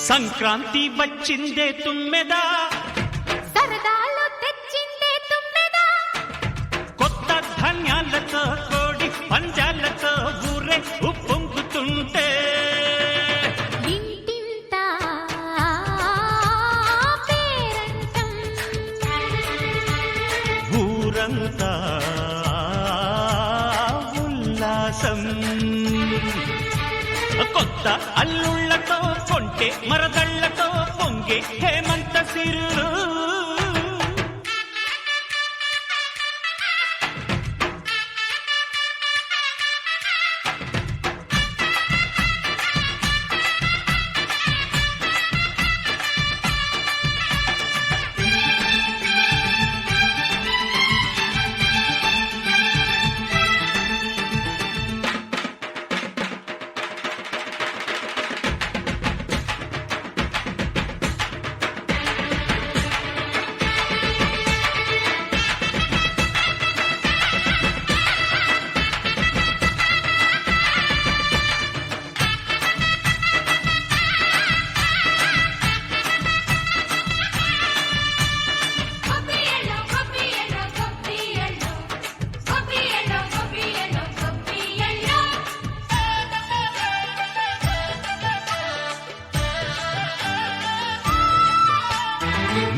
సంక్రాంతి వచ్చిందే తుమ్మెదా, సరదాలు తెచ్చిందే తుమ్మెదా, కొత్త ధాన్యాలతో కోడి పంజాలతో ఊరే ఉప్పొంగుతుంటే ఇంటింత పేరంటం, ఊరంతా ఉల్లాసం. కొత్త అల్లుళ్లతో కొంటే మరదళ్లతో పొంగే హేమంత సిరులు.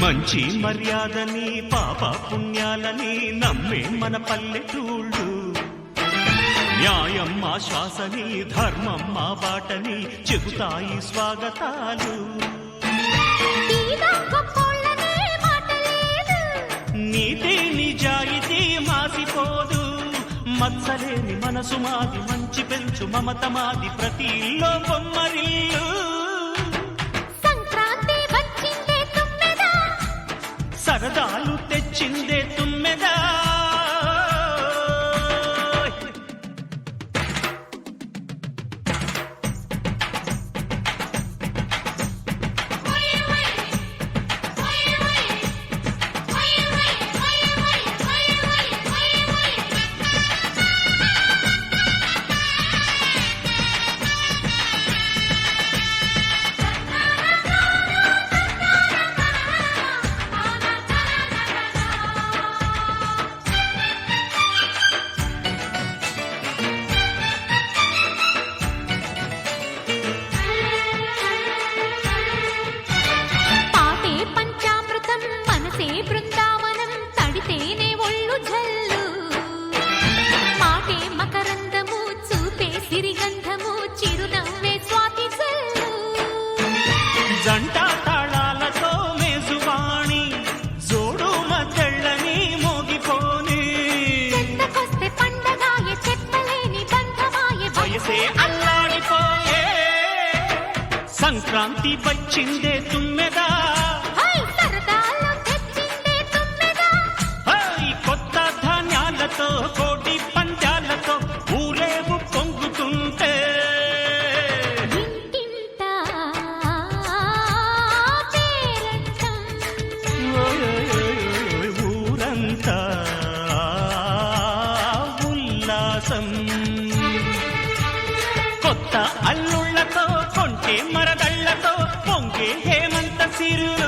మంచి మర్యాదని పాప పుణ్యాలని నమ్మే మన పల్లెటూళ్ళు, న్యాయం మా శ్వాసని ధర్మం మా బాటని చెబుతాయి స్వాగతాలు. నీతి నిజాయితీ మాసిపోదు, మత్సలేని మనసు మాది, మంచి పెంచు మమత మాది, ప్రతి ఇల్లో బొమ్మరిల్లు. సరదాలు తెచ్చిందే తుమ్మెదా, జంట తాళాలతో మేజువాణి జోడు మద్దళ్ళని మోగిపోని, వయసే అల్లాడిపోయే. సంక్రాంతి వచ్చిందే తుమ్మెదా, కొత్త ధాన్యాలతో కోటి పంజాలతో ఊరేగు పొంగుతుంటే ఊరంతా ఉల్లాసం. కొత్త అల్లుళ్లతో కొంటే మరదళ్లతో పొంగే హేమంత సిరులు.